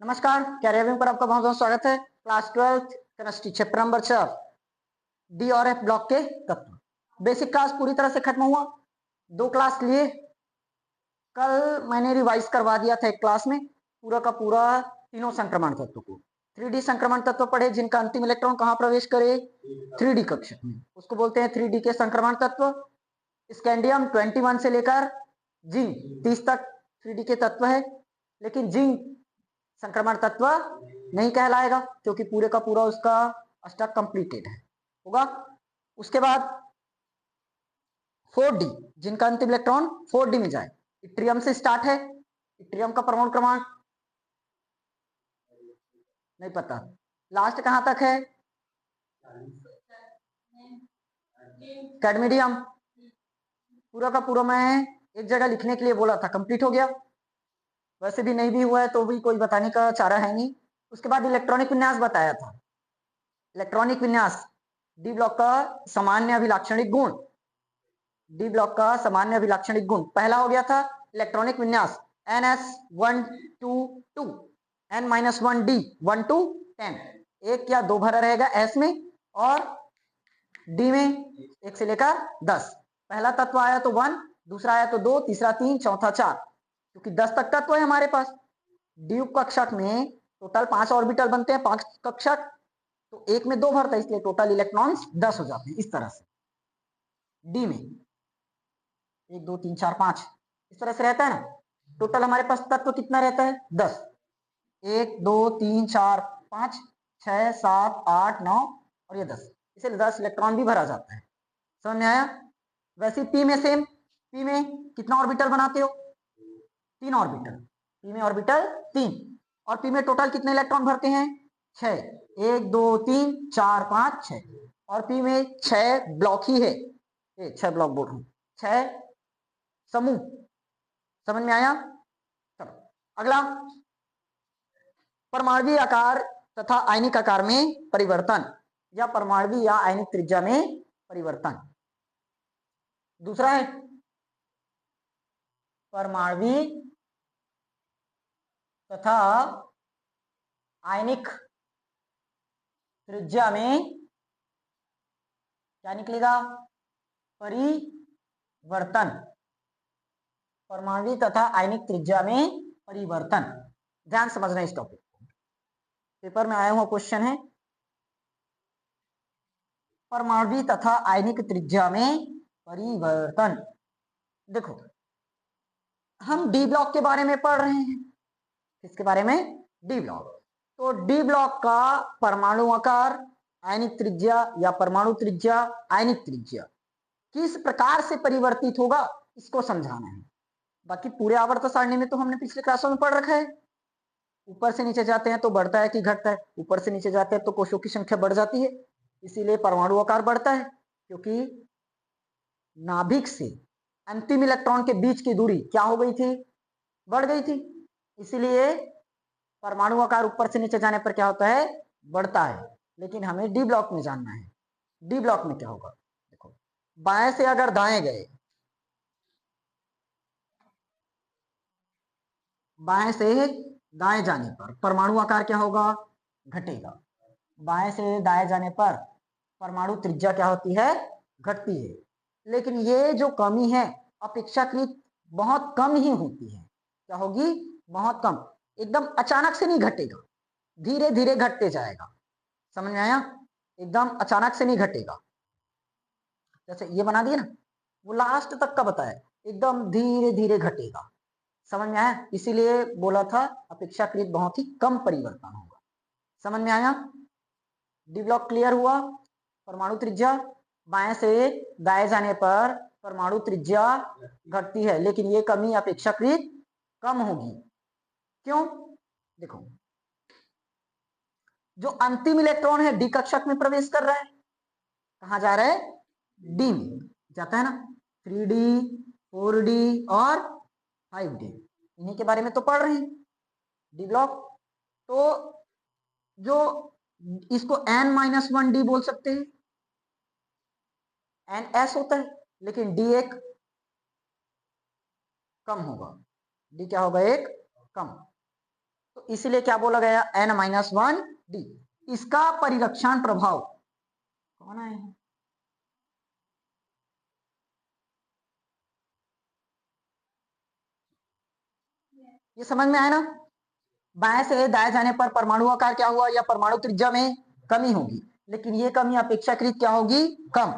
नमस्कार, कैरियर में पर आपका बहुत बहुत स्वागत है। Class 12th chemistry chapter number 4 D और एफ ब्लॉक के तत्व। बेसिक क्लास पूरी तरह से खत्म हुआ। 2 क्लास लिए, कल मैंने रिवाइज करवा दिया था एक क्लास में पूरा का पूरा तीनों संक्रमण तत्व को। 3D संक्रमण तत्व पढ़े जिनका अंतिम इलेक्ट्रॉन कहाँ प्रवेश करे, 3D कक्षक में, उसको बोलते हैं 3D के संक्रमण तत्व। स्कैंडियम 21 से लेकर जिंक 30 तक 3D के तत्व है, लेकिन जिंक संक्रमण तत्व नहीं कहलाएगा क्योंकि पूरे का पूरा उसका स्टॉक कंप्लीटेड है होगा। उसके बाद 4D जिनका अंतिम इलेक्ट्रॉन 4D में जाए, इट्रियम से स्टार्ट है। इट्रियम का परमाणु क्रमांक नहीं पता, लास्ट कहां तक है, कैडमिडियम। पूरा का पूरा मैं एक जगह लिखने के लिए बोला था, कंप्लीट हो गया। वैसे भी नहीं भी हुआ है तो भी कोई बताने का चारा है नहीं। उसके बाद इलेक्ट्रॉनिक विन्यास बताया था। इलेक्ट्रॉनिक विन्यास डी ब्लॉक का सामान्य अभिलाक्षणिक गुण, डी ब्लॉक का सामान्य अभिलाक्षणिक गुण पहला हो गया था इलेक्ट्रॉनिक विन्यास NS122 N-1D 1 to 10, एक या दो भरा रहेगा S में और D में 1 से लेकर 10। पहला तत्व आया तो 1, दूसरा आया तो 2, तीसरा 3, चौथा 4, क्योंकि 10 तक तत्व है हमारे पास। डी कक्षक में टोटल 5 ऑर्बिटल बनते हैं, 5 कक्षक, तो एक में 2 भरता है, इसलिए टोटल इलेक्ट्रॉन्स 10 हो जाते हैं। इस तरह से डी में 1 2 3 4 5 इस तरह से रहता है ना। टोटल हमारे पास तत्व कितना रहता है, 10। 1 2 3 4 5 6 7 8 9 और ये 10, इसलिए 10 इलेक्ट्रॉन भी भरा जाता है। समझ में आया। वैसे पी में सेम, पी में कितना ऑर्बिटल बनाते हो, 3 ऑर्बिटल, पी में ऑर्बिटल 3, और पी में टोटल कितने इलेक्ट्रॉन भरते हैं, 6। 1 2 3 4 5 6, और पी में 6 ब्लॉक ही है, 6 ब्लॉक बोल रहा हूं, 6 समूह। समझ में आया। चलो अगला, परमाणु आकार तथा आयनिक आकार में परिवर्तन या परमाणु या आयनिक त्रिज्या में परिवर्तन। दूसरा है परमाणु तथा आयनिक त्रिज्या में क्या निकलेगा, परिवर्तन। परमाणु तथा आयनिक त्रिज्या में परिवर्तन, ध्यान समझना इस टॉपिक को, पेपर में आया हुआ क्वेश्चन है। परमाणु तथा आयनिक त्रिज्या में परिवर्तन। देखो हम डी ब्लॉक के बारे में पढ़ रहे हैं, किसके बारे में, डी ब्लॉक। तो डी ब्लॉक का परमाणु आकार, आयनिक त्रिज्या या परमाणु त्रिज्या, आयनिक त्रिज्या किस प्रकार से परिवर्तित होगा इसको समझाना है। बाकी पूरे आवर्त सारणी में तो हमने पिछले क्लासों में पढ़ रखा है। ऊपर से नीचे जाते हैं तो बढ़ता है कि घटता है, ऊपर से नीचे जाते हैं तो कोशों की संख्या बढ़ जाती है, इसीलिए परमाणु आकार बढ़ता है, क्योंकि नाभिक से अंतिम इलेक्ट्रॉन के बीच की दूरी क्या हो गई थी, बढ़ गई थी, इसीलिए परमाणु आकार ऊपर से नीचे जाने पर क्या होता है, बढ़ता है। लेकिन हमें डी ब्लॉक में जानना है, डी ब्लॉक में क्या होगा। देखो बाएं से अगर दाएं गए, बाएं से दाएं जाने पर परमाणु आकार क्या होगा, घटेगा। बाएं से दाएं जाने पर परमाणु त्रिज्या क्या होती है, घटती है। लेकिन ये जो कमी है अपेक्षाकृत बहुत कम ही होती है। क्या होगी, बहुत कम, एकदम अचानक से नहीं घटेगा, धीरे धीरे घटते जाएगा। समझ में आया, एकदम अचानक से नहीं घटेगा। जैसे ये बना दिए ना, वो लास्ट तक का बताया, एकदम धीरे धीरे घटेगा। समझ में आया, इसीलिए बोला था अपेक्षाकृत बहुत ही कम परिवर्तन होगा। समझ में आया, डी ब्लॉक क्लियर हुआ। परमाणु त्रिज्या बाएं से दाएं जाने पर परमाणु त्रिज्या घटती है, लेकिन ये कमी अपेक्षाकृत कम होगी। क्यों, देखो जो अंतिम इलेक्ट्रॉन है डी कक्षक में प्रवेश कर रहा है, कहां जा रहा है, डी में जाता है ना। 3D 4D और 5D, इन्हीं के बारे में तो पढ़ रहे हैं, डी ब्लॉक। तो जो इसको N-1D बोल सकते हैं, NS होता है, लेकिन डी एक कम होगा, डी क्या होगा, एक कम। तो तो इसलिए क्या बोला गया, n-1d। इसका परिरक्षण प्रभाव कौन आया है, ये समझ में आया ना। बाएं से दाएं जाने पर परमाणु आकार क्या हुआ, या परमाणु त्रिज्या में कमी होगी, लेकिन ये कमी अपेक्षाकृत क्या होगी, कम,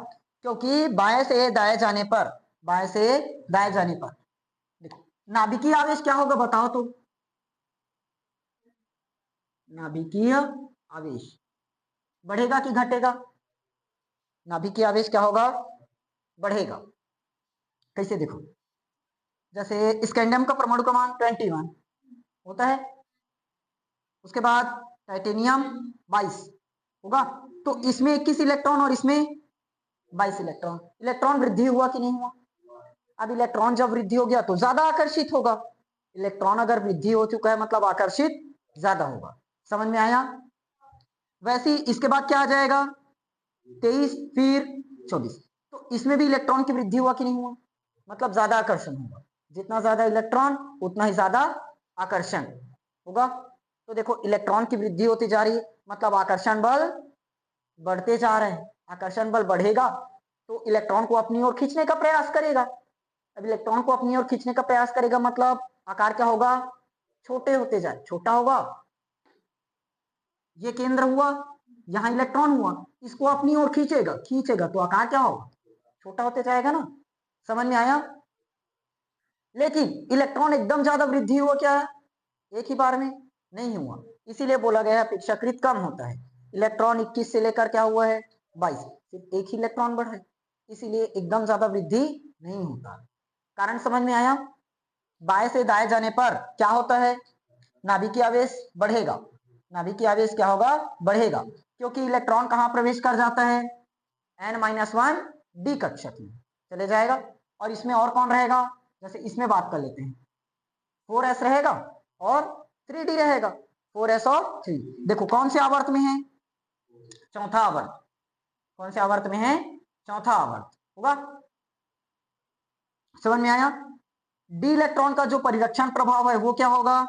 क्योंकि बाएं से दाएं जाने पर, बाएं से दाएं जाने पर देखो नाभिकीय आवेश क्या होगा बताओ तो, नाभिकीय आवेश बढ़ेगा कि घटेगा, नाभिकीय आवेश क्या होगा, बढ़ेगा। कैसे देखो, जैसे स्कैंडियम का परमाणु क्रमांक 21 होता है, उसके बाद टाइटेनियम 22 होगा, तो इसमें 21 इलेक्ट्रॉन और इसमें 22 इलेक्ट्रॉन, इलेक्ट्रॉन वृद्धि हुआ कि नहीं हुआ। अब इलेक्ट्रॉन जब वृद्धि हो गया तो ज्यादा आकर्षित होगा, इलेक्ट्रॉन अगर वृद्धि हो चुका है मतलब आकर्षित ज्यादा होगा, समझ में आया। वैसे ही इसके बाद क्या आ जाएगा, 23 फिर 24, तो इसमें भी इलेक्ट्रॉन की वृद्धि हुआ कि नहीं हुआ, मतलब ज्यादा आकर्षण होगा, जितना ज्यादा इलेक्ट्रॉन उतना ही ज्यादा आकर्षण होगा। तो देखो इलेक्ट्रॉन की वृद्धि होती जा रही है, मतलब आकर्षण बल बढ़ते जा रहे हैं, आकर्षण बल बढ़ेगा तो इलेक्ट्रॉन को अपनी ओर खींचने का प्रयास करेगा। अब इलेक्ट्रॉन को अपनी ओर खींचने का प्रयास करेगा मतलब आकार क्या होगा, छोटे होते जाए, छोटा होगा, ये केंद्र हुआ, यहाँ इलेक्ट्रॉन हुआ, इसको अपनी ओर खींचेगा, खींचेगा तो आकार क्या होगा, छोटा होते जाएगा ना, समझ में आया। लेकिन इलेक्ट्रॉन एकदम ज्यादा वृद्धि हुआ क्या, एक ही बार में नहीं हुआ, इसीलिए बोला गया अपेक्षाकृत कम होता है। इलेक्ट्रॉन 21 से लेकर क्या हुआ है 22, सिर्फ एक ही इलेक्ट्रॉन बढ़ा है, इसीलिए एकदम ज्यादा वृद्धि नहीं होता। कारण समझ में आया। बाएं से दाएं जाने पर क्या होता है, नाभिकीय आवेश बढ़ेगा, नाभिकीय आवेश क्या होगा, बढ़ेगा, क्योंकि इलेक्ट्रॉन कहां प्रवेश कर जाता है, n-1 d कक्षक में चले जाएगा। और इसमें और कौन रहेगा, जैसे इसमें बात कर लेते हैं, 4s रहेगा और 3d रहेगा, 4s और 3। देखो कौन से आवर्त में है, चौथा आवर्त, कौन से आवर्त में है, चौथा आवर्त होगा, समझ में आया। डी इलेक्ट्रॉन का जो परिरक्षण प्रभाव है वो क्या होगा,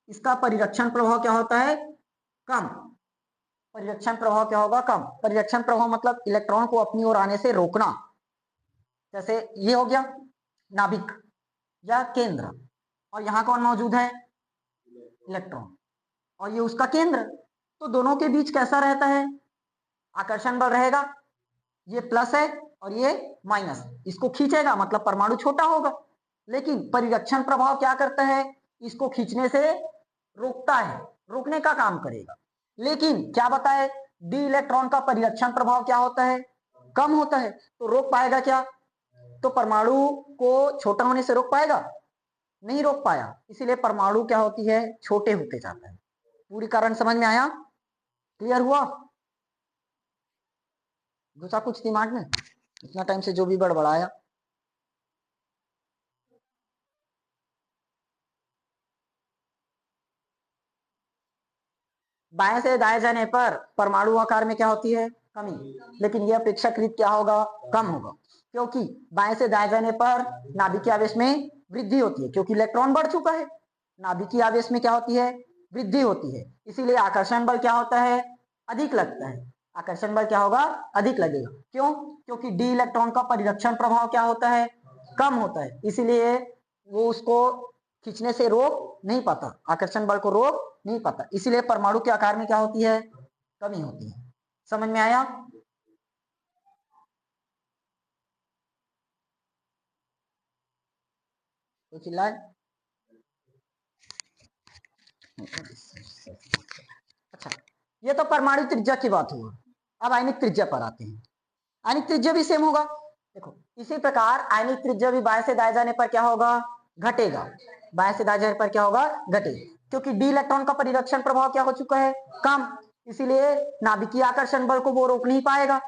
इसका परिरक्षण प्रभाव क्या होता है, कम, परिरक्षण प्रभाव क्या होगा, कम। परिरक्षण प्रभाव मतलब इलेक्ट्रॉन को अपनी ओर आने से रोकना, जैसे ये हो गया नाभिक या केंद्र, और यहाँ कौन मौजूद है, इलेक्ट्रॉन, और ये उसका केंद्र, तो दोनों के बीच कैसा रहता है, आकर्षण बल रहेगा, ये प्लस है और ये माइनस, इसको खींचेगा मतलब परमाणु छोटा होगा, लेकिन परिरक्षण प्रभाव क्या करता है, इसको खींचने से रोकता है, रोकने का काम करेगा। लेकिन क्या बताए, डी इलेक्ट्रॉन का परिरक्षण प्रभाव क्या होता है, कम होता है, तो रोक पाएगा क्या, तो परमाणु को छोटा होने से रोक पाएगा, नहीं रोक पाया, इसीलिए परमाणु क्या होती है, छोटे होते जाता है। पूरी कारण समझ में आया, क्लियर हुआ, घुसा कुछ दिमाग में, इतना टाइम से जो भी बड़बड़ाया। बाएं से दाएं जाने पर परमाणु आकार में क्या होती है, कमी, लेकिन यह अपेक्षाकृत क्या होगा, कम होगा, क्योंकि बाएं से दाएं जाने पर नाभिकीय आवेश में वृद्धि होती है, क्योंकि इलेक्ट्रॉन बढ़ चुका है, नाभिकीय आवेश में क्या होती है, वृद्धि होती है, इसीलिए आकर्षण बल क्या होता है, अधिक लगता है, आकर्षण बल क्या होगा, अधिक लगेगा, क्यों, क्योंकि डी इलेक्ट्रॉन का परिरक्षण प्रभाव क्या होता है, कम होता है, इसीलिए वो उसको खींचने से रोक नहीं पाता, आकर्षण बल को रोक नहीं पाता, इसीलिए परमाणु के आकार में क्या होती है, कमी होती है, समझ में आया। तो चिल्लाए, अच्छा, ये तो परमाणु त्रिज्या की बात हुआ, अब आयनिक त्रिज्या पर आते हैं। आयनिक त्रिज्या भी सेम होगा, देखो इसी प्रकार आयनिक त्रिज्या भी बाएं से दाएं जाने पर क्या होगा, घटेगा, बाएं से दाएं जाने पर क्या होगा, घटेगा, क्योंकि डी इलेक्ट्रॉन का परिरक्षण प्रभाव क्या हो चुका है, कम, इसीलिए नाभिकीय आकर्षण बल को वो रोक नहीं पाएगा,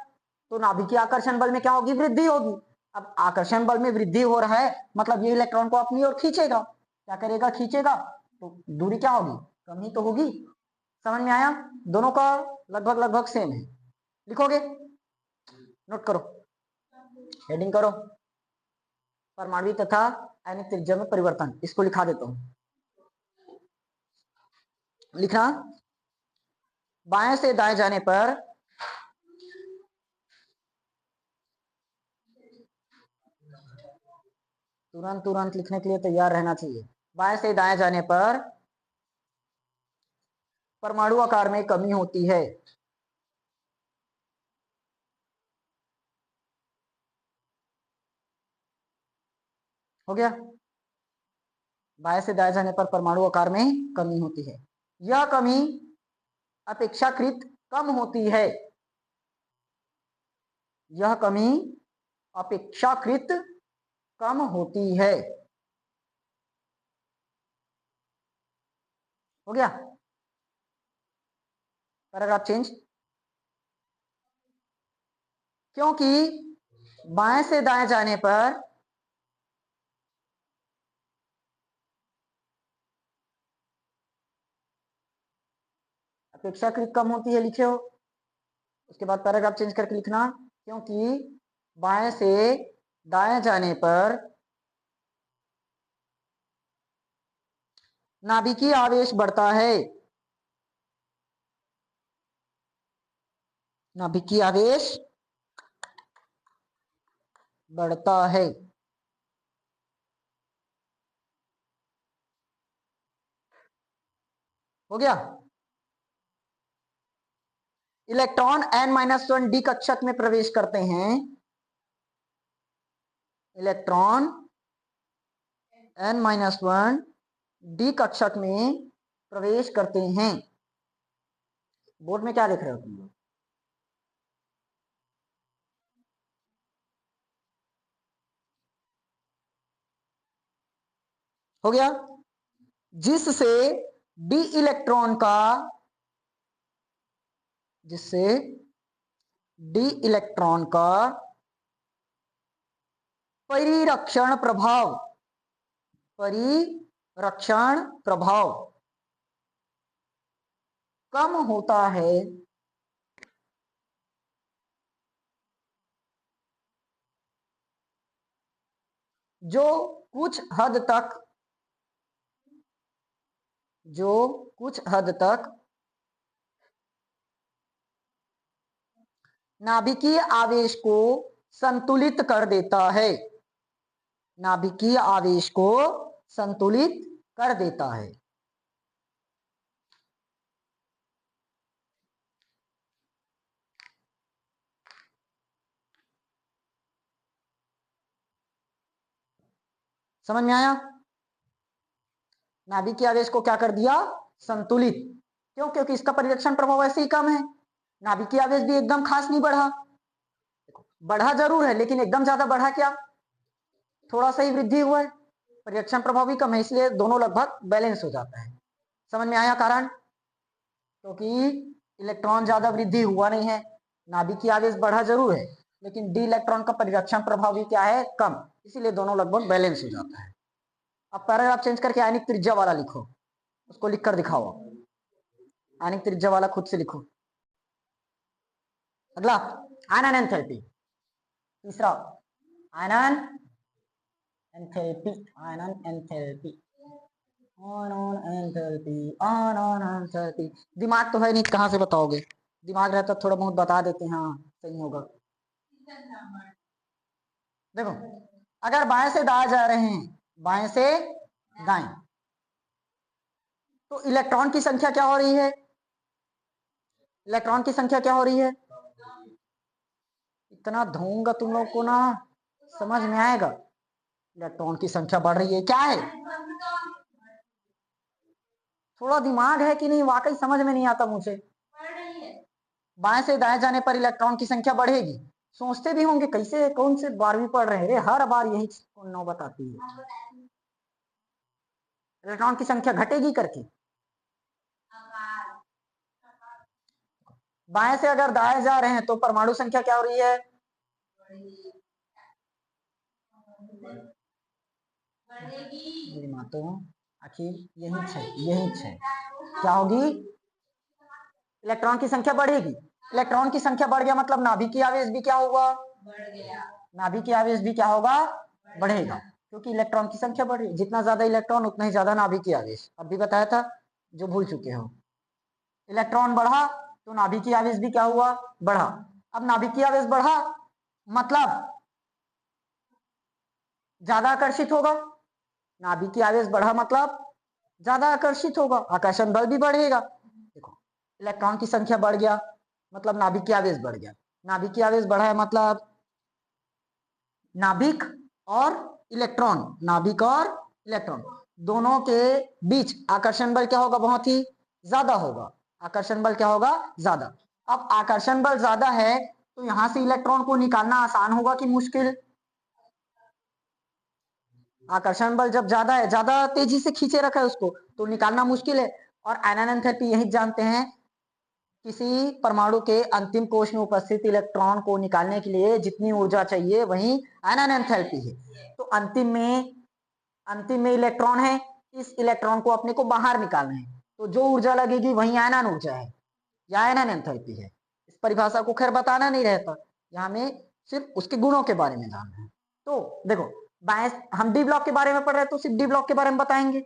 तो नाभिकीय आकर्षण बल में क्या होगी, वृद्धि होगी। अब आकर्षण बल में वृद्धि हो रहा है मतलब ये इलेक्ट्रॉन को अपनी ओर खींचेगा, क्या करेगा, खींचेगा, तो दूरी क्या होगी, कम ही तो होगी, समझ में आया। दोनों का लगभग लगभग सेम है, लिखोगे, नोट करो, हेडिंग करो, परमाणु तथा आयनिक त्रिज्या में परिवर्तन, इसको लिखा देता हूं। लिखना, बाएं से दाएं जाने पर तुरंत तुरंत लिखने के लिए तैयार रहना चाहिए। बाएं से दाएं जाने पर परमाणु आकार में कमी होती है। हो गया, बाएं से दाएं जाने पर परमाणु आकार में कमी होती है। यह कमी अपेक्षाकृत कम होती है। यह कमी अपेक्षाकृत कम होती है। हो गया, पैराग्राफ चेंज। क्योंकि बाएं से दाएं जाने पर अपेक्षाकृत कम होती है, लिखे हो। उसके बाद पैराग्राफ चेंज करके लिखना, क्योंकि बाएं से दाएं जाने पर नाभिकीय आवेश बढ़ता है। नाभिकीय आवेश बढ़ता है। हो गया, इलेक्ट्रॉन n-1 डी कक्षक में प्रवेश करते हैं। इलेक्ट्रॉन n-1 डी कक्षक में प्रवेश करते हैं। बोर्ड में क्या लिख रहे हो तुम लोग? हो गया, जिससे डी इलेक्ट्रॉन का जिससे डी इलेक्ट्रॉन का परिरक्षण प्रभाव कम होता है। जो कुछ हद तक नाभिकीय आवेश को संतुलित कर देता है। नाभिकीय आवेश को संतुलित कर देता है। समझ में आया? नाभिकीय आवेश को क्या कर दिया? संतुलित। क्यों? क्योंकि इसका परिरक्षण प्रभाव ऐसे ही कम है। नाभिकीय आवेश भी एकदम खास नहीं बढ़ा, बढ़ा जरूर है लेकिन एकदम ज्यादा बढ़ा क्या? थोड़ा सा ही वृद्धि हुआ है। परिरक्षण प्रभाव भी कम है, इसलिए दोनों लगभग बैलेंस हो जाता है। समझ में आया कारण? क्योंकि इलेक्ट्रॉन ज्यादा वृद्धि हुआ नहीं है, नाभिकीय आवेश बढ़ा जरूर है लेकिन डी इलेक्ट्रॉन का परिरक्षण प्रभाव भी क्या है? कम, इसीलिए दोनों लगभग बैलेंस हो जाता है। अब पैराग्राफ चेंज करके आयनिक त्रिज्या वाला लिखो, उसको लिखकर दिखाओ। आयनिक त्रिज्या वाला खुद से लिखो। अगला आयनन एंथैल्पी। तीसरा आयनन एंथैल्पी। आयनन एंथैल्पी, आयनन एंथैल्पी। दिमाग तो है नहीं, कहाँ से बताओगे? दिमाग रहता थोड़ा बहुत बता देते हैं, हाँ सही होगा। देखो, अगर बाएं से दाएं जा रहे हैं, बाएं से दाएं, तो इलेक्ट्रॉन की संख्या क्या हो रही है? इलेक्ट्रॉन की संख्या क्या हो रही है? इतना धोऊंगा तुम लोग को ना समझ में आएगा। इलेक्ट्रॉन की संख्या बढ़ रही है, क्या है? थोड़ा दिमाग है कि नहीं? वाकई समझ में नहीं आता मुझे। बाएं से दाएं जाने पर इलेक्ट्रॉन की संख्या बढ़ेगी। सोचते भी होंगे कैसे, कौन से 12वीं पढ़ रहे हैं, हर बार यही नौबत आती है। इलेक्ट्रॉन की संख्या घटेगी करके। बाएं से अगर दाएं जा रहे हैं तो परमाणु संख्या क्या हो रही है? आखिर यही छे क्या होगी? इलेक्ट्रॉन की संख्या बढ़ेगी। इलेक्ट्रॉन की संख्या बढ़ गया मतलब नाभिकीय आवेश भी क्या होगा? नाभिकीय आवेश भी क्या होगा? बढ़ेगा, क्योंकि इलेक्ट्रॉन की संख्या बढ़ रही है। जितना ज्यादा इलेक्ट्रॉन उतना ही ज्यादा नाभिकीय आवेश। अब भी बताया था जो भूल चुके हो। इलेक्ट्रॉन बढ़ा तो नाभिकीय आवेश भी क्या हुआ, बढ़ा। अब नाभिकीय आवेश बढ़ा मतलब ज्यादा आकर्षित होगा, नाभिकीय आवेश बढ़ा मतलब ज्यादा आकर्षित होगा, आकर्षण बल भी बढ़ेगा। देखो इलेक्ट्रॉन की संख्या बढ़ गया मतलब नाभिकीय आवेश बढ़ गया, नाभिकीय आवेश बढ़ा है मतलब नाभिक और इलेक्ट्रॉन, नाभिक और इलेक्ट्रॉन दोनों के बीच आकर्षण बल क्या होगा, बहुत ही ज्यादा होगा, आकर्षण बल क्या होगा, ज्यादा। अब आकर्षण बल ज्यादा है तो यहां से इलेक्ट्रॉन को निकालना आसान होगा कि मुश्किल, आकर्षण बल जब ज्यादा है, ज्यादा तेजी से खींचे रखा है उसको, तो निकालना मुश्किल है। और आयनन एंथैल्पी यही जानते हैं, किसी परमाणु के अंतिम कोश में उपस्थित इलेक्ट्रॉन को निकालने के लिए जितनी ऊर्जा चाहिए वही आयनन एंथैल्पी है। तो अंतिम में इलेक्ट्रॉन है, इस इलेक्ट्रॉन को अपने को बाहर निकालना है, तो जो ऊर्जा लगेगी वही आयनन ऊर्जा है या आयनन एंथैल्पी है। इस परिभाषा को खैर बताना नहीं रहता, यहाँ में सिर्फ उसके गुणों के बारे में जानना है। तो देखो हम डी ब्लॉक के बारे में पढ़ रहे हैं तो सिर्फ डी ब्लॉक के बारे में बताएंगे।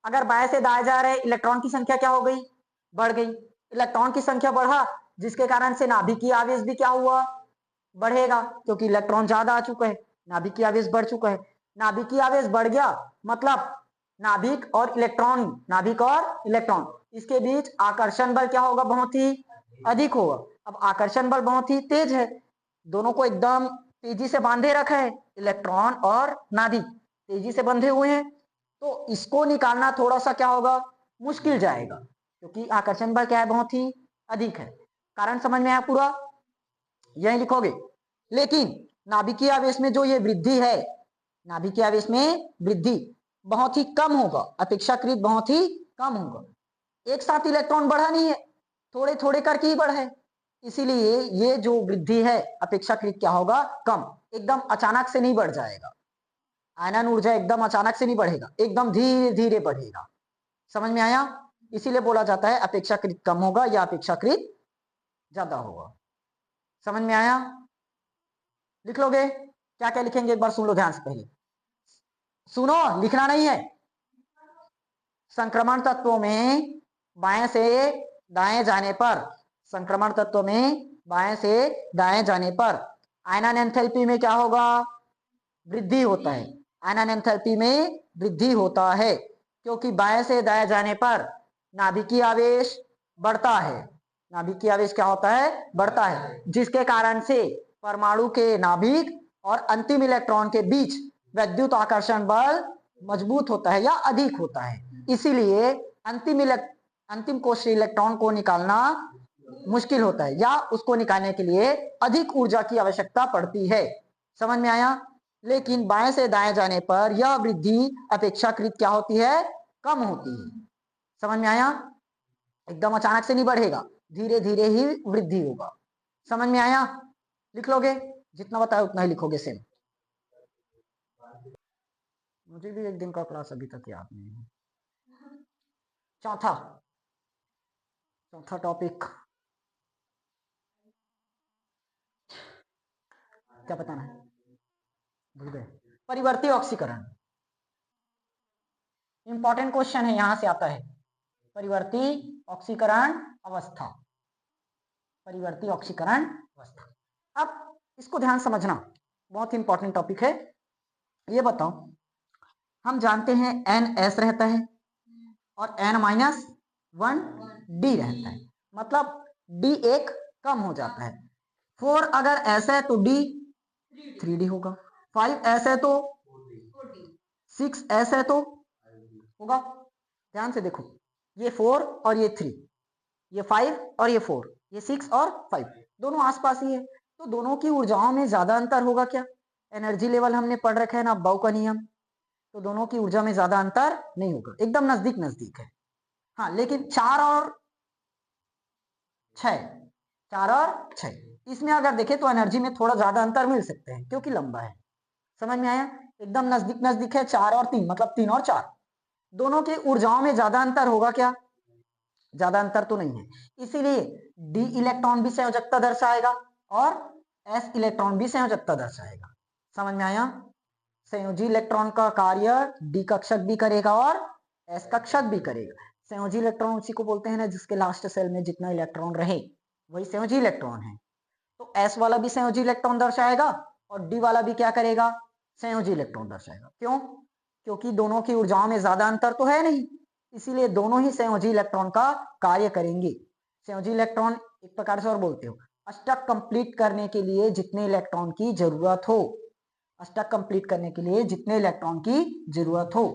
अगर बाएं से दाएं जा रहे इलेक्ट्रॉन की संख्या क्या हो गई, बढ़ गई, इलेक्ट्रॉन की संख्या बढ़ा जिसके कारण से नाभिकीय आवेश भी क्या हुआ, बढ़ेगा, क्योंकि इलेक्ट्रॉन ज्यादा आ चुका है, नाभिकीय आवेश बढ़ चुका है। नाभिकीय आवेश बढ़ गया मतलब नाभिक और इलेक्ट्रॉन इसके बीच आकर्षण बल क्या होगा, बहुत ही अधिक होगा। अब आकर्षण बल बहुत ही तेज है, दोनों को एकदम तेजी से बांधे रखा है, इलेक्ट्रॉन और नाभिक तेजी से बंधे हुए हैं, तो इसको निकालना थोड़ा सा क्या होगा, मुश्किल जाएगा, क्योंकि आकर्षण बल क्या है, बहुत ही अधिक है। कारण समझ में आया पूरा, यही लिखोगे। लेकिन नाभिकीय आवेश में जो ये वृद्धि है, नाभिकीय आवेश में वृद्धि बहुत ही कम होगा, अपेक्षाकृत बहुत ही कम होगा। एक साथ इलेक्ट्रॉन बढ़ा नहीं है, थोड़े थोड़े करके ही बढ़ा है, इसीलिए ये जो वृद्धि है अपेक्षाकृत क्या होगा, कम, एकदम अचानक से नहीं बढ़ जाएगा। आयनन ऊर्जा एकदम अचानक से नहीं बढ़ेगा, एकदम धीरे धीरे बढ़ेगा। समझ में आया, इसीलिए बोला जाता है अपेक्षाकृत कम होगा या अपेक्षाकृत ज्यादा होगा। समझ में आया, लिख लोगे, क्या क्या लिखेंगे एक बार सुन लो ध्यान से, पहले सुनो, लिखना नहीं है। संक्रमण तत्वों में बाएं से दाएं जाने पर, संक्रमण तत्व में बाएं से दाएं जाने पर आयनन एंथैल्पी में क्या होगा, वृद्धि होता है। आयनन एंथैल्पी में वृद्धि होता है क्योंकि बाएं से दाएं जाने पर नाभिकीय आवेश बढ़ता है, नाभिकीय आवेश क्या होता है, बढ़ता है, जिसके कारण से परमाणु के नाभिक और अंतिम इलेक्ट्रॉन के बीच विद्युत आकर्षण बल मजबूत होता है या अधिक होता है। इसीलिए अंतिम कोश से इलेक्ट्रॉन को निकालना मुश्किल होता है या उसको निकालने के लिए अधिक ऊर्जा की आवश्यकता पड़ती है। समझ में आया। लेकिन बाएं से दाएं जाने पर यह वृद्धि अपेक्षाकृत क्या होती है, कम होती है। समझ में आया, एकदम अचानक से नहीं बढ़ेगा, धीरे धीरे ही वृद्धि होगा। समझ में आया, लिख लोगे, जितना बताया उतना ही लिखोगे सेम। मुझे भी एक दिन का क्लास अभी तक याद नहीं है। चौथा टॉपिक क्या बताना है, भूल गए, परिवर्ती ऑक्सीकरण। इंपॉर्टेंट क्वेश्चन है, यहां से आता है, परिवर्ती ऑक्सीकरण अवस्था, परिवर्ती ऑक्सीकरण अवस्था। अब इसको ध्यान समझना, बहुत इंपॉर्टेंट टॉपिक है। ये बताओ, हम जानते हैं NS रहता है और N-1 D रहता है, मतलब D एक कम हो जाता है। 4 अगर ऐसा है तो D 3D होगा, 5 ऐसा है तो 6 ऐसा है तो होगा। ध्यान से देखो, ये 4 और ये 3, ये 5 और ये 4, ये 6 और 5 दोनों आसपास ही है, तो दोनों की ऊर्जाओं में ज्यादा अंतर होगा क्या, एनर्जी लेवल हमने पढ़ रखा है ना बाउ का नियम, तो दोनों की ऊर्जा में ज्यादा अंतर नहीं होगा, एकदम नजदीक नजदीक है। हाँ लेकिन 4 और 6 इसमें अगर देखें तो एनर्जी में थोड़ा ज्यादा अंतर मिल सकते हैं क्योंकि लंबा है। समझ में आया, एकदम नजदीक नजदीक है 4 और 3, मतलब 3 और 4, दोनों की ऊर्जाओं में ज्यादा अंतर होगा क्या, ज्यादा अंतर तो नहीं है, इसीलिए डी इलेक्ट्रॉन भी संयोजकता दर्शाएगा और एस इलेक्ट्रॉन भी संयोजकता दर्शाएगा। समझ में आया, संयोजी इलेक्ट्रॉन का कार्य डी कक्षक भी करेगा और एस कक्षक भी करेगा। संयोजी इलेक्ट्रॉन उसी को बोलते हैं ना जिसके लास्ट सेल में जितना इलेक्ट्रॉन रहे वही संयोजी इलेक्ट्रॉन है। तो S वाला भी संयोजी इलेक्ट्रॉन दर्शाएगा और D वाला भी क्या करेगा, संयोजी इलेक्ट्रॉन दर्शाएगा। क्यों? क्योंकि दोनों की ऊर्जाओं में ज्यादा अंतर तो है नहीं, इसीलिए दोनों ही संयोजी इलेक्ट्रॉन का कार्य करेंगे। संयोजी इलेक्ट्रॉन एक प्रकार से और बोलते हो अष्टक कंप्लीट करने के लिए जितने इलेक्ट्रॉन की जरूरत हो, अष्टक कंप्लीट करने के लिए जितने इलेक्ट्रॉन की जरूरत हो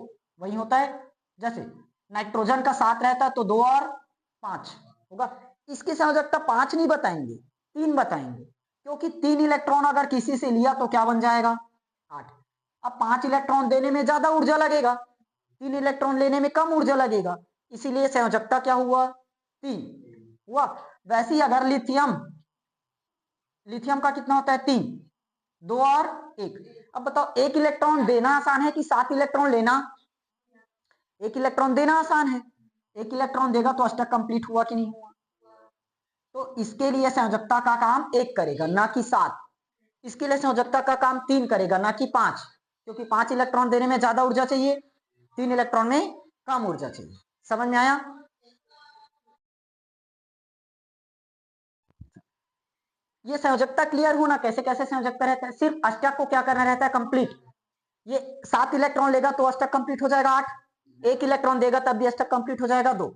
वही होता है। जैसे नाइट्रोजन का 7 रहता है तो 2 और 5 होगा। इसकी संयोजकता 5 नहीं बताएंगे, 3 बताएंगे, क्योंकि 3 इलेक्ट्रॉन अगर किसी से लिया तो क्या बन जाएगा, 8। अब 5 इलेक्ट्रॉन देने में ज्यादा ऊर्जा लगेगा, 3 इलेक्ट्रॉन लेने में कम ऊर्जा लगेगा, इसीलिए संयोजकता क्या हुआ, 3 हुआ। वैसे ही अगर लिथियम, लिथियम का कितना होता है 3, 2 और 1। अब बताओ 1 इलेक्ट्रॉन देना आसान है कि 7 इलेक्ट्रॉन लेना, 1 इलेक्ट्रॉन देना आसान है, 1 इलेक्ट्रॉन देगा तो अष्टक कंप्लीट हुआ कि नहीं हुआ। तो इसके लिए संयोजकता का काम 1 करेगा ना कि 7, इसके लिए संयोजकता का काम 3 करेगा ना कि 5, क्योंकि 5 इलेक्ट्रॉन देने में ज्यादा ऊर्जा चाहिए, 3 इलेक्ट्रॉन में कम ऊर्जा चाहिए। समझ में आया? ये संयोजकता क्लियर होना कैसे कैसे संयोजकता रहता है, सिर्फ अष्टक को क्या करना रहता है, कंप्लीट। ये 7 इलेक्ट्रॉन लेगा तो अष्टक कंप्लीट हो जाएगा 8, 1 इलेक्ट्रॉन देगा तब भी अष्टक कंप्लीट हो जाएगा 2,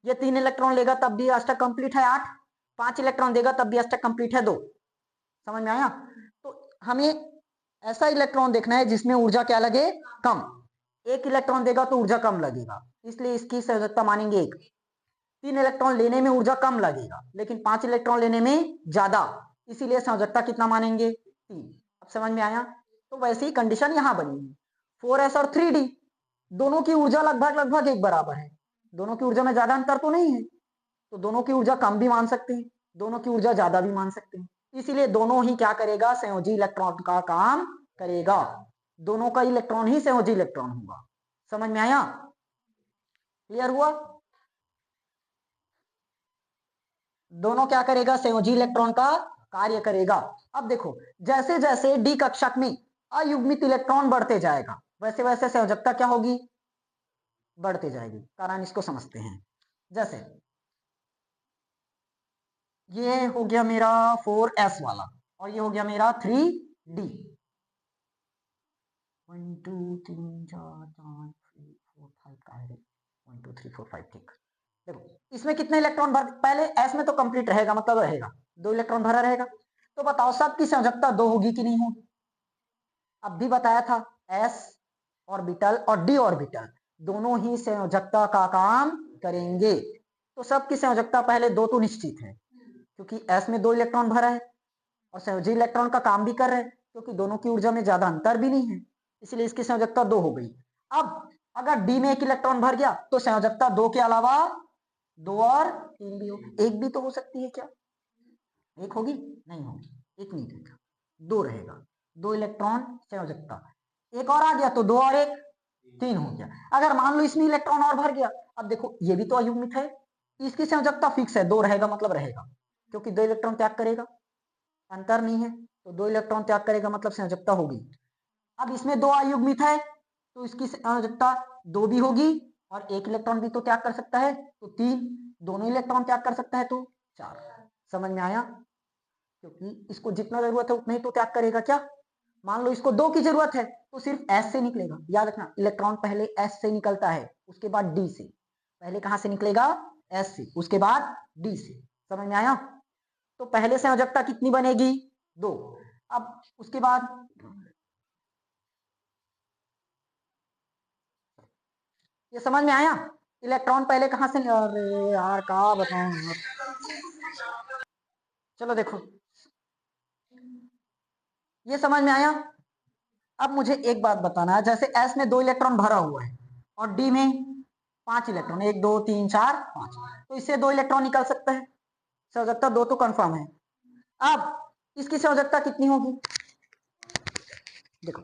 ये 3 इलेक्ट्रॉन लेगा तब भी अष्टक कंप्लीट है 8, 5 इलेक्ट्रॉन देगा तब भी अष्टक कंप्लीट है 2। समझ में आया? तो हमें ऐसा इलेक्ट्रॉन देखना है जिसमें ऊर्जा क्या लगे, कम। 1 इलेक्ट्रॉन देगा तो ऊर्जा कम लगेगा, इसलिए इसकी संयोजकता मानेंगे 1। 3 इलेक्ट्रॉन लेने में ऊर्जा कम लगेगा लेकिन 5 इलेक्ट्रॉन लेने में ज्यादा, इसीलिए संयोजकता कितना मानेंगे, 3। अब समझ में आया? तो वैसे ही कंडीशन यहां बनी है, 4s और 3d दोनों की ऊर्जा लगभग लगभग एक बराबर है, दोनों की ऊर्जा में ज्यादा अंतर तो नहीं है, तो दोनों की ऊर्जा कम भी मान सकते हैं, दोनों की ऊर्जा ज्यादा भी मान सकते हैं, इसीलिए दोनों ही क्या करेगा, संयोजी इलेक्ट्रॉन का काम करेगा, दोनों का इलेक्ट्रॉन ही संयोजी इलेक्ट्रॉन होगा। समझ में आया? क्लियर हुआ? दोनों क्या करेगा, संयोजी इलेक्ट्रॉन का कार्य करेगा। अब देखो जैसे जैसे डी कक्षक में अयुग्मित इलेक्ट्रॉन बढ़ते जाएगा वैसे वैसे संयोजकता क्या होगी, बढ़ते जाएगी। कारण इसको समझते हैं। जैसे ये हो गया मेरा 4s वाला और ये हो गया मेरा 3d, 1 2 3 4 5 6 4 5 का है 1 2 3 4 5 ठीक। देखो इसमें कितने इलेक्ट्रॉन भर, पहले s में तो कंप्लीट रहेगा मतलब रहेगा 2 इलेक्ट्रॉन भरा रहेगा, तो बताओ सबकी संयोजकता 2 होगी कि नहीं होगी। अब भी बताया था s ऑर्बिटल और d ऑर्बिटल दोनों ही संयोजकता का काम करेंगे, तो सबकी संयोजकता पहले 2 तो निश्चित है क्योंकि s में 2 इलेक्ट्रॉन भरा है और संयोजी इलेक्ट्रॉन का काम भी कर रहे हैं, क्योंकि दोनों की ऊर्जा में ज्यादा अंतर भी नहीं है, इसलिए इसकी संयोजकता 2 हो गई। अब अगर d में 1 इलेक्ट्रॉन भर गया तो संयोजकता 2 के अलावा 2 और 3 भी हो, 1 भी तो हो सकती है, क्या 1 होगी, नहीं होगी, 1 नहीं रहेगा, 2 रहेगा, 2 इलेक्ट्रॉन संयोजकता, 1 और आ गया तो 2 और 1 3 हो गया। अगर मान लो इसमें इलेक्ट्रॉन और भर गया, अब देखो ये भी तो अयुग्मित है, इसकी संयोजकता फिक्स है 2 रहेगा मतलब रहेगा, क्योंकि 2 इलेक्ट्रॉन त्याग करेगा, अंतर नहीं है, तो 2 इलेक्ट्रॉन त्याग करेगा मतलब संयोजकता होगी। अब इसमें 2 अयुग्मित है तो इसकी संयोजकता 2 भी होगी और 1 इलेक्ट्रॉन भी तो त्याग कर सकता है तो 3, दोनों इलेक्ट्रॉन त्याग कर सकता है तो 4। समझ में आया? क्योंकि इसको जितना जरूरत है उतना ही तो त्याग करेगा, क्या मान लो इसको 2 की जरूरत है तो सिर्फ S से निकलेगा, याद रखना इलेक्ट्रॉन पहले S से निकलता है उसके बाद D से, पहले कहां से निकलेगा, S से, उसके बाद D से। समझ में आया? तो पहले संयोजकता कितनी बनेगी, 2। अब उसके बाद ये समझ में आया, इलेक्ट्रॉन पहले कहां से, अरे यार क्या बताऊं, चलो देखो ये समझ में आया। अब मुझे एक बात बताना है, जैसे S में 2 इलेक्ट्रॉन भरा हुआ है और D में 5 इलेक्ट्रॉन, 1 2 3 4 5, तो इससे 2 इलेक्ट्रॉन निकल सकता है, संयोजकता 2 तो कंफर्म है। अब इसकी संयोजकता कितनी होगी, देखो,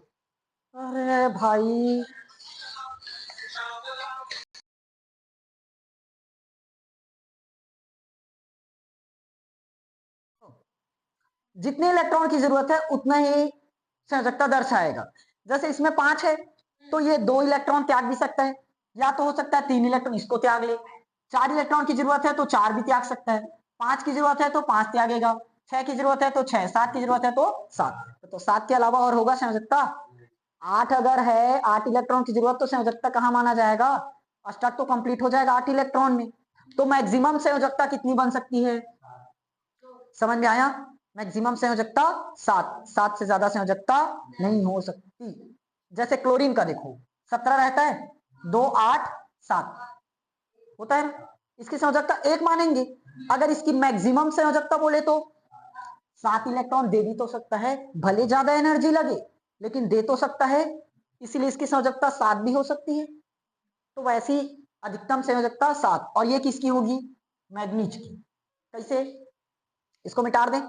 अरे भाई जितने इलेक्ट्रॉन की जरूरत है उतना ही संयोजकता दर्शाएगा। जैसे इसमें 5 है तो ये 2 इलेक्ट्रॉन त्याग भी सकता है, या तो हो सकता है 3 इलेक्ट्रॉन इसको त्याग ले, 4 इलेक्ट्रॉन की जरूरत है तो 4 भी त्याग सकता है, 5 की जरूरत है तो 5 त्यागेगा, 6 की जरूरत है तो 6, 7 की जरूरत है तो 7। तो 7 के अलावा और होगा संयोजकता? 8 अगर है, 8 इलेक्ट्रॉन की जरूरत, तो संयोजकता कहाँ माना जाएगा? अष्टक तो कंप्लीट हो जाएगा 8 इलेक्ट्रॉन में। तो मैक्सिमम संयोजकता कितनी बन सकती है? समझ में आया? मैक्सिमम संयोजकता 7, 7 से ज्यादा संयोजकता नहीं हो सकती। जैसे क्लोरीन का देखो 17 रहता है, 2 8 7 होता है ना, इसकी संयोजकता 1 मानेंगे। अगर इसकी मैक्सिमम संयोजकता बोले तो 7 इलेक्ट्रॉन दे भी तो सकता है, भले ज्यादा एनर्जी लगे लेकिन दे तो सकता है, इसीलिए इसकी संयोजकता 7 भी हो सकती है। तो वैसी अधिकतम संयोजकता 7, और ये किसकी होगी? मैग्नीज की। कैसे? इसको मिटा दें।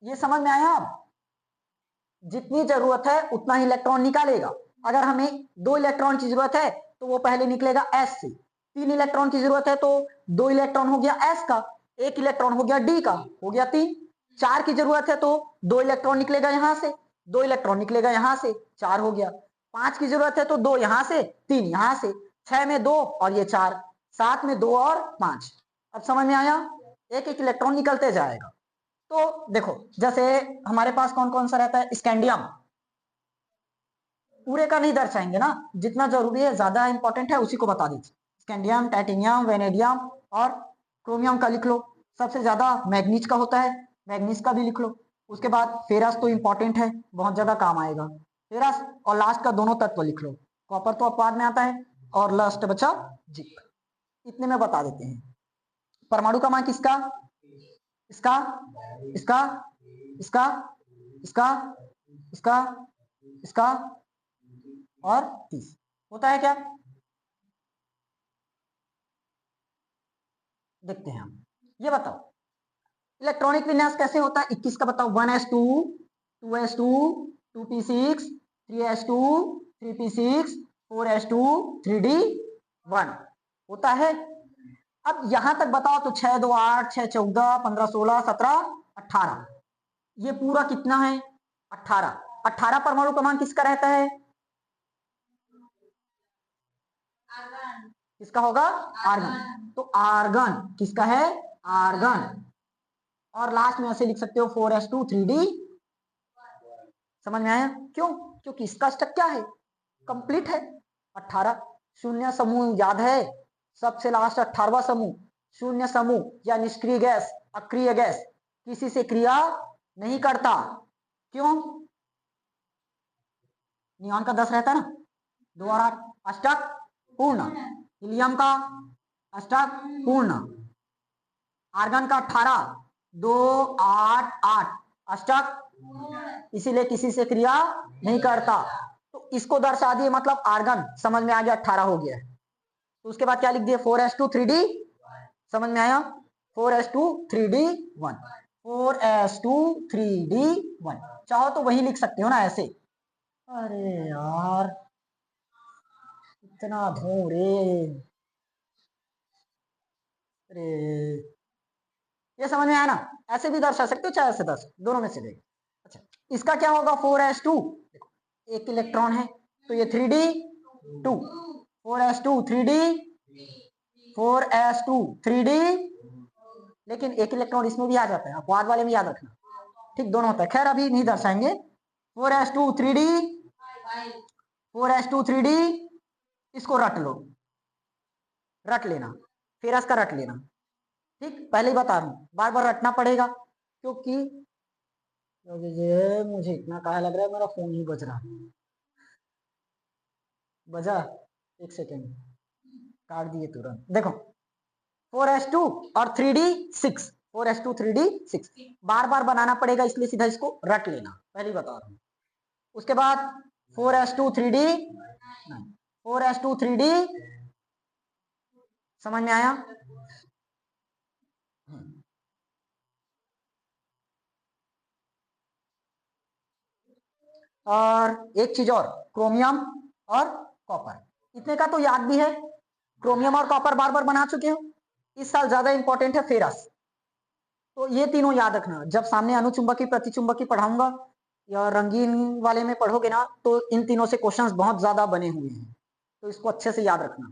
ये समझ में आया? अब जितनी जरूरत है उतना ही इलेक्ट्रॉन निकालेगा। अगर हमें 2 इलेक्ट्रॉन की जरूरत है तो वो पहले निकलेगा S से, 3 इलेक्ट्रॉन की जरूरत है तो 2 इलेक्ट्रॉन हो गया S का, 1 इलेक्ट्रॉन हो गया D का, हो गया 3। 4 की जरूरत है तो 2 इलेक्ट्रॉन निकलेगा यहां से, 2 इलेक्ट्रॉन निकलेगा यहां से, 4 हो गया। 5 की जरूरत है तो 2 यहां से, 3 यहां से, 6 में 2 और ये 4, 7 में 2 और 5। अब समझ में आया? एक एक इलेक्ट्रॉन निकलते जाएगा। तो देखो जैसे हमारे पास कौन कौन सा रहता है, स्कैंडियम, पूरे का नहीं दर्शाएंगे ना, जितना जरूरी है ज्यादा इंपॉर्टेंट है उसी को बता दीजिए। स्कैंडियम, टाइटेनियम, वेनेडियम और क्रोमियम का लिख लो। सबसे ज्यादा मैग्नीज का होता है, मैग्नीज का भी लिख लो। उसके बाद फेरस तो इंपॉर्टेंट है, बहुत ज्यादा काम आएगा फेरस। और लास्ट का दोनों तत्व लिख लो, कॉपर तो अपवाद में आता है, और लास्ट बचा जिंक। इतने में बता देते हैं। परमाणु का मान किसका? इसका, इसका, इसका, इसका, इसका, इसका और 30 होता है क्या? देखते हैं हम। ये बताओ इलेक्ट्रॉनिक विन्यास कैसे होता है? 21 का बताओ। 1s2, 2s2, 2p6, 3s2, 3p6, 4s2, 3d1 होता है। अब यहां तक बताओ तो 6 2 8, 6 14, 15 16, 17, 18, ये पूरा कितना है? 18। 18 परमाणु क्रमांक किसका रहता है? किसका होगा? आर्गन। तो आर्गन किसका है? आर्गन। और लास्ट में ऐसे लिख सकते हो 4s2 3d। समझ में आया? क्यों? क्योंकि इसका स्टक क्या है? कंप्लीट है। 18 शून्य समूह याद है? सबसे लास्ट 18वां समूह शून्य समूह या निष्क्रिय गैस, अक्रिय गैस, किसी से क्रिया नहीं करता। क्यों? नियॉन का 10 रहता है ना, 2 और 8 अष्टक पूर्ण। हीलियम का अष्टक पूर्ण। आर्गन का 18, 2 8 8 अष्टक, इसीलिए किसी से क्रिया नहीं करता। तो इसको दर्शा दिए, मतलब आर्गन समझ में आ गया, 18 हो गया। तो उसके बाद क्या लिख दिए? 4s2 3d। समझ में आया? 4s2 3d1, 4s2 3d1। चाहो तो वही लिख सकते हो ना ऐसे। अरे यार इतना धूरे, अरे ये समझ में आया ना? ऐसे भी दर्शा सकते हो, चाहे ऐसे दर्शा, दोनों में से देख। अच्छा इसका क्या होगा? 4s2, एक इलेक्ट्रॉन है तो ये 3d2, 4s2 3d, 4s2 3d, लेकिन एक इलेक्ट्रॉन इसमें भी आ जाता है, अपवाद वाले में याद रखना। ठीक, दोनों होता है। खैर अभी नहीं दर्शाएंगे। 4s2 3d, 4s2 3d, इसको रट लो, रट लेना, फेरस का रट लेना। ठीक, पहले ही बता रहा हूं, बार बार रटना पड़ेगा क्योंकि मुझे इतना कहा लग रहा है मेरा फोन ही बज रहा है। बजा, एक सेकेंड, काट दिए तुरंत। देखो 4s2 और 3d6, 4s2 3d6 बार बार बनाना पड़ेगा, इसलिए सीधा इसको रट लेना, पहले ही बता रहा हूं। उसके बाद 4s2 3d, 4s2 3d, समझ में आया? और एक चीज और, क्रोमियम और कॉपर, इतने का तो याद भी है। क्रोमियम और कॉपर बार बार बना चुके हो। इस साल ज्यादा इंपॉर्टेंट है फेरस। तो ये तीनों याद रखना, जब सामने अनुचुंबकी प्रतिचुंबकी पढ़ाऊंगा या रंगीन वाले में पढ़ोगे ना तो इन तीनों से क्वेश्चंस बहुत ज्यादा बने हुए हैं, तो इसको अच्छे से याद रखना,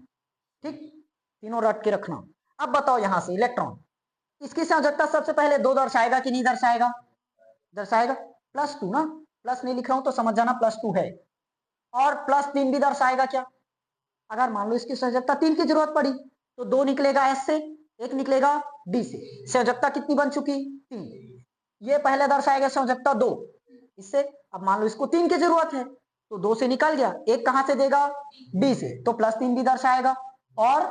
ठीक, तीनों रट के रखना। अब बताओ यहां से इलेक्ट्रॉन, इसकी संयोजकता सबसे पहले 2 दर्शाएगा कि नहीं दर्शाएगा? दर्शाएगा। +2 ना, प्लस नहीं लिख रहा हूं तो समझ जाना +2 है। और +3 भी दर्शाएगा क्या? अगर मान लो इसकी संयोजकता 3 की जरूरत पड़ी तो 2 निकलेगा S से, 1 निकलेगा D से। संयोजकता कितनी बन चुकी? 3। ये पहले दर्शाएगा संयोजकता 2 इससे। अब मान लो इसको 3 की जरूरत है तो 2 से निकल गया, 1 कहां से देगा? D से, तो +3 भी दर्शाएगा और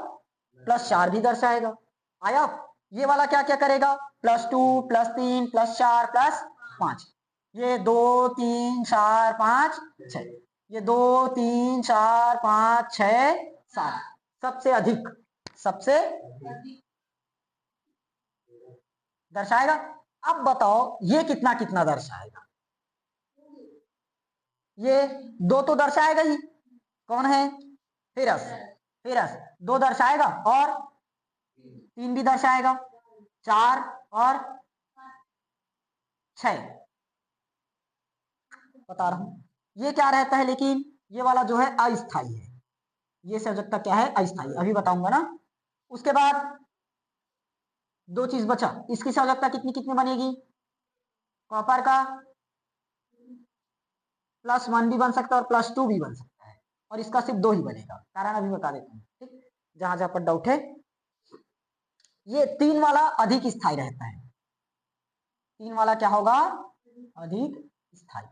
+4 भी दर्शाएगा। आया? ये वाला क्या क्या करेगा? +2 +3 +4 +5। ये 2 3 4 5 6, ये 2 3 4 5 6 7, सबसे अधिक, सबसे दर्शाएगा। अब बताओ ये कितना कितना दर्शाएगा? ये 2 तो दर्शाएगा ही, कौन है? फेरस। फेरस 2 दर्शाएगा और 3 भी दर्शाएगा, 4 और 6 बता रहा हूं। ये क्या रहता है लेकिन ये वाला जो है अस्थाई है, ये संयोजकता क्या है? अस्थाई, अभी बताऊंगा ना। उसके बाद 2 चीज बचा, इसकी संयोजकता कितनी कितनी बनेगी? कॉपर का +1 भी बन सकता है और +2 भी बन सकता है, और इसका सिर्फ 2 ही बनेगा, कारण अभी बता देता हूँ, ठीक, जहां जहां पर डाउट है। ये 3 वाला अधिक स्थायी रहता है, 3 वाला क्या होगा? अधिक स्थायी।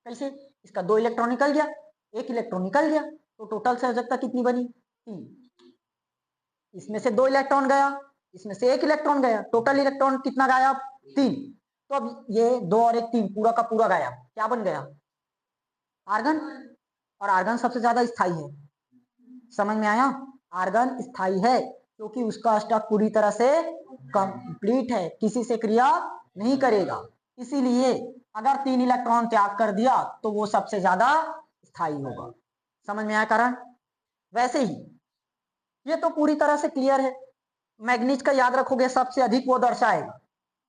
कैसे? इसका 2 इलेक्ट्रॉन निकल गया, 1 इलेक्ट्रॉन निकल गया, तो टोटल संयोजकता कितनी बनी? 3। इसमें से 2 इलेक्ट्रॉन गया, इसमें से 1 इलेक्ट्रॉन गया, टोटल इलेक्ट्रॉन कितना गायब? 3। तो अब ये 2 और 1 3 पूरा का पूरा गायब, क्या बन गया? आर्गन। और आर्गन सबसे ज्यादा स्थायी है, समझ में आया? आर्गन स्थायी है क्योंकि उसका स्टॉक पूरी तरह से कंप्लीट है, किसी से क्रिया नहीं करेगा, इसीलिए अगर 3 इलेक्ट्रॉन त्याग कर दिया तो वो सबसे ज्यादा स्थायी होगा। समझ में आया कारण? वैसे ही ये तो पूरी तरह से क्लियर है। मैग्नीज का याद रखोगे, सबसे अधिक वो दर्शाएगा,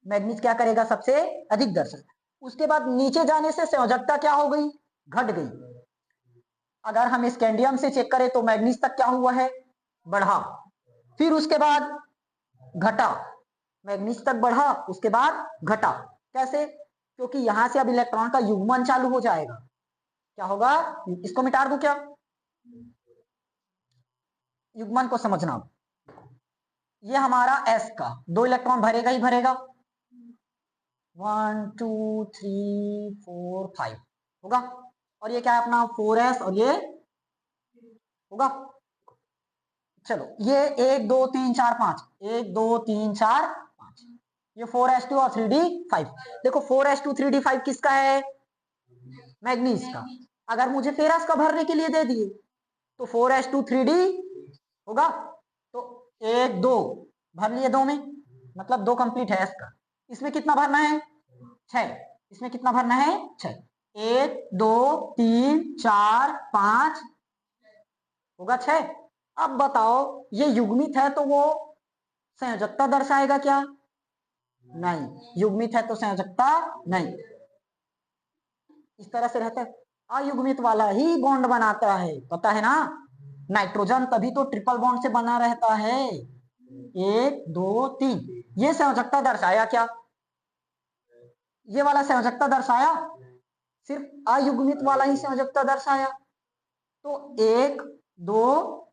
मैग्नीज क्या करेगा? सबसे अधिक दर्शाएगा। उसके बाद नीचे जाने से संयोजकता क्या हो गई? घट गई। अगर हम स्कैंडियम से चेक करें तो मैग्नीज तक क्या हुआ है? बढ़ा, फिर उसके बाद घटा, मैग्नीज तक बढ़ा उसके बाद घटा। कैसे? क्योंकि यहां से अब इलेक्ट्रॉन का युग्मन चालू हो जाएगा। क्या होगा? इसको मिटा दूं क्या? युग्मन को समझना, ये हमारा S का 2 इलेक्ट्रॉन भरेगा ही भरेगा, 1 2 3 4 5 होगा, और ये क्या है अपना 4s, और ये होगा। चलो ये 1 2 3 4 5, 1 2 3 4 5, ये 4s2 और 3d5। देखो 4s2 3d5 किसका है? मैग्नीज का। अगर मुझे फेरस का भरने के लिए दे दिए तो 4s2 3d होगा, तो 1 2 भर लिए 2 में, मतलब 2 कंप्लीट है S का। इसमें कितना भरना है? 6। इसमें कितना भरना है? 6। 1 2 3 4 5 होगा 6। अब बताओ ये युग्मित है तो वो संयोजकता दर्शाएगा क्या? नहीं, युग्मित है तो संयोजकता नहीं। इस तरह से रहता है, अयुग्मित वाला ही बॉन्ड बनाता है, पता है ना? नाइट्रोजन तभी तो ट्रिपल बॉन्ड से बना रहता है, 1 2 3। ये संयोजकता दर्शाया क्या? ये वाला संयोजकता दर्शाया? सिर्फ अयुग्मित वाला ही संयोजकता दर्शाया। तो 1 2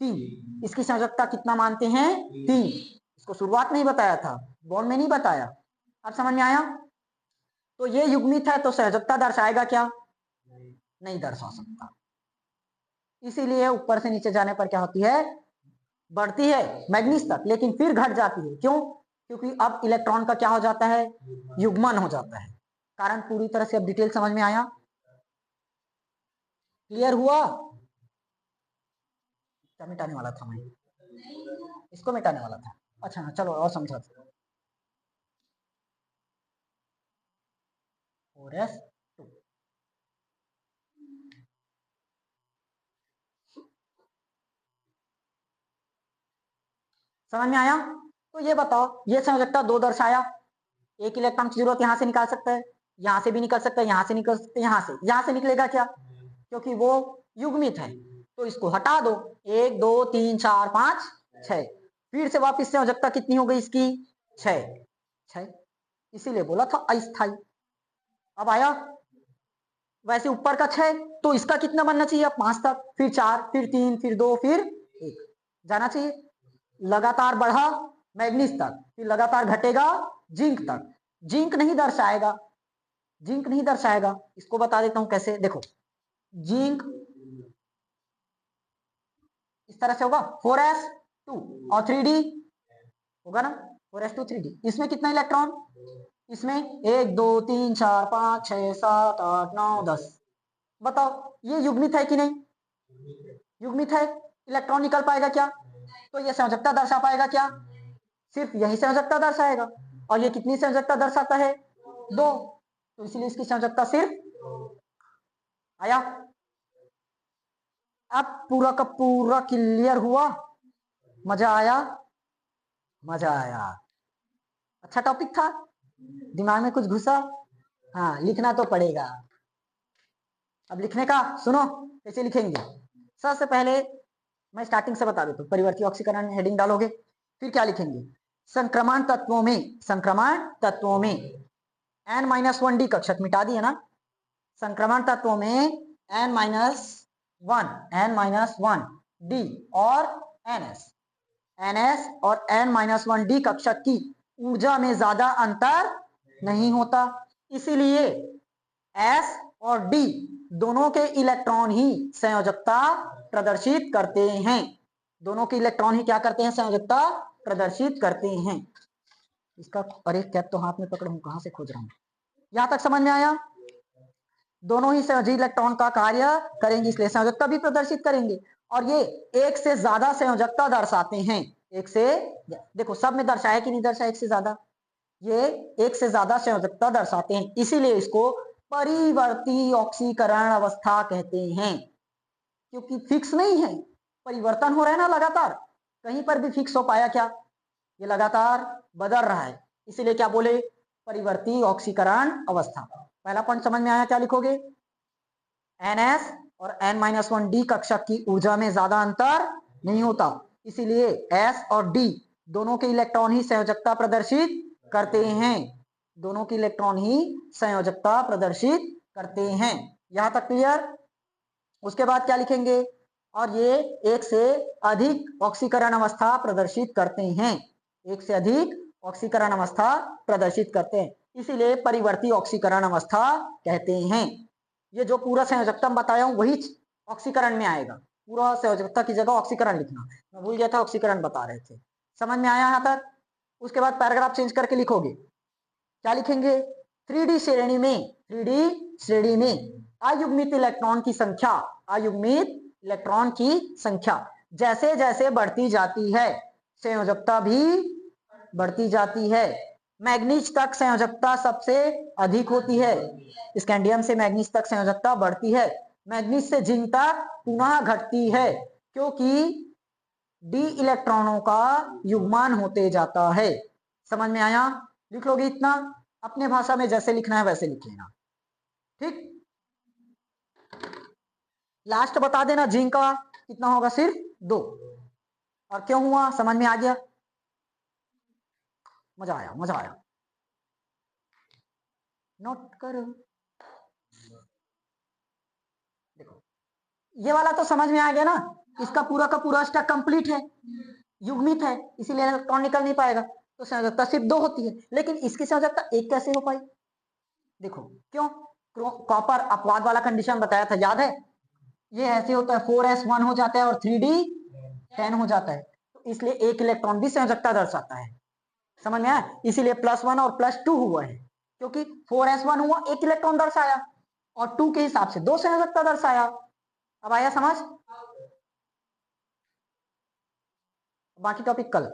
3, इसकी संयोजकता कितना मानते हैं? 3। इसको शुरुआत में ही बताया था, बॉन्ड में नहीं बताया। अब समझ में आया? तो ये युग्मित है तो संयोजकता दर्शाएगा क्या? नहीं दर्शा सकता, इसीलिए ऊपर से नीचे जाने पर क्या होती है? बढ़ती है मैग्नीज तक, लेकिन फिर घट जाती है। क्यों? क्योंकि अब इलेक्ट्रॉन का क्या हो जाता है? युग्मन हो जाता है। कारण पूरी तरह से अब डिटेल समझ में आया? क्लियर हुआ? क्या मिटाने वाला था मैं? इसको मिटाने वाला था। अच्छा चलो और समझा। और समझ में आया? तो ये बताओ, ये संयोजकता 2 दर्शाया, 1 इलेक्ट्रॉन की जरूरत यहां से निकाल सकता है, यहां से भी निकल सकता है, यहां से निकल सकते, यहां से निकलेगा क्या, क्योंकि वो युग्मित है, तो इसको हटा दो। 1 2 3 4 5 6, फिर से वापस संयोजकता कितनी हो गई इसकी, 6, इसीलिए बोला था अस्थाई। अब आया वैसे ऊपर का 6, तो इसका कितना बनना चाहिए, 5 तक, फिर 4, फिर 3, फिर 2, फिर 1 जाना चाहिए। लगातार बढ़ा मैग्नीज तक, फिर लगातार घटेगा जिंक तक। जिंक नहीं दर्शाएगा, जिंक नहीं दर्शाएगा, इसको बता देता हूं कैसे। देखो जिंक इस तरह से होगा 4s2 और 3d होगा ना, 4s2 3d। इसमें कितना इलेक्ट्रॉन, इसमें 1 2 3 4 5 6 7 8 9 10। बताओ ये युग्मित है कि नहीं, युग्मित है, इलेक्ट्रॉन निकल पाएगा क्या, तो ये संयोजकता दर्शा पाएगा क्या, सिर्फ यही संयोजकता दर्शाएगा। और ये कितनी संयोजकता दर्शाता है, 2, तो इसलिए इसकी संयोजकता सिर्फ आया। अब पूरा का पूरा क्लियर हुआ, मजा आया, मजा आया, अच्छा टॉपिक था, दिमाग में कुछ घुसा, हाँ लिखना तो पड़ेगा। अब लिखने का सुनो कैसे लिखेंगे। सबसे पहले मैं स्टार्टिंग से बता देता हूँ, परिवर्ती ऑक्सीकरण हेडिंग डालोगे, फिर क्या लिखेंगे, संक्रमण तत्वों में, संक्रमण तत्वों में n-1d कक्षक मिटा दिया ना, संक्रमण तत्वों में n-1d और ns और n-1d कक्षक की ऊर्जा में ज्यादा अंतर नहीं होता, इसीलिए s और d दोनों के इलेक्ट्रॉन ही संयोजकता प्रदर्शित करते हैं, दोनों के इलेक्ट्रॉन ही क्या करते हैं, संयोजकता प्रदर्शित करते हैं। इसका अरे कैप तो हाथ में पकड़ा हूं, कहां से खोज रहा हूं, यहां तक समझ में आया। दोनों ही संयोजी इलेक्ट्रॉन का कार्य करेंगे, इसलिए संयोजकता भी प्रदर्शित करेंगे। और ये एक से ज्यादा संयोजकता दर्शाते हैं, एक से, देखो सब में दर्शाया कि नहीं दर्शाया, एक से ज्यादा, ये एक से ज्यादा संयोजकता दर्शाते हैं, इसीलिए इसको परिवर्ती ऑक्सीकरण अवस्था कहते हैं, क्योंकि फिक्स नहीं है, परिवर्तन हो रहा है ना लगातार, कहीं पर भी फिक्स हो पाया क्या, ये लगातार बदल रहा है, इसीलिए क्या बोले, परिवर्ती ऑक्सीकरण अवस्था। पहला पॉइंट समझ में आया, क्या लिखोगे, ns और n-1d कक्षक की ऊर्जा में ज्यादा अंतर नहीं होता, इसीलिए s और d दोनों के इलेक्ट्रॉन ही संयोजकता प्रदर्शित करते हैं, दोनों की इलेक्ट्रॉन ही संयोजकता प्रदर्शित करते हैं। यहां तक क्लियर। उसके बाद क्या लिखेंगे, और ये एक से अधिक ऑक्सीकरण अवस्था प्रदर्शित करते हैं, एक से अधिक ऑक्सीकरण अवस्था प्रदर्शित करते हैं, इसीलिए परिवर्ती ऑक्सीकरण अवस्था कहते हैं। ये जो पूरा संयोजकता बताया हूं वही ऑक्सीकरण में आएगा, पूरा संयोजकता की जगह ऑक्सीकरण लिखना, मैं भूल गया था ऑक्सीकरण बता रहे थे। समझ में आया यहां तक। उसके बाद पैराग्राफ चेंज करके लिखोगे, क्या लिखेंगे, 3D श्रेणी में, 3D श्रेणी में अयुग्मित इलेक्ट्रॉन की संख्या, अयुग्मित इलेक्ट्रॉन की संख्या जैसे जैसे बढ़ती जाती है, संयोजकता भी बढ़ती जाती है। मैग्नीज तक संयोजकता सबसे अधिक होती है, स्कैंडियम से मैग्नीज तक संयोजकता बढ़ती है, मैग्नीज से जिंक तक पुनः घटती है, क्योंकि डी इलेक्ट्रॉनों का युग्मन होते जाता है। समझ में आया, लिख लोगे इतना, अपने भाषा में जैसे लिखना है वैसे लिख लेना, ठीक। लास्ट बता देना जिंक का कितना होगा, सिर्फ 2, और क्यों हुआ समझ में आ गया, मजा आया, मजा आया, नोट करो। देखो ये वाला तो समझ में आ गया ना, इसका पूरा का पूरा स्टैक कंप्लीट है, युग्मित है, इसीलिए इलेक्ट्रॉन निकल नहीं पाएगा, तो संयोजकता सिर्फ 2 होती है, लेकिन इसकी संयोजकता 1 कैसे हो पाई, देखो क्यों, कॉपर अपवाद वाला कंडीशन बताया था, याद है, ये ऐसे होता है 4s1 हो जाता है और 3d 10 हो जाता है, तो इसलिए एक इलेक्ट्रॉन भी संयोजकता दर्शाता है, समझ में आया, इसीलिए +1 और +2 हुआ है, क्योंकि 4s1 हुआ, एक इलेक्ट्रॉन दर्शाया, और 2 के हिसाब से 2 संयोजकता दर्शाया। अब आया समझ, बाकी टॉपिक कल।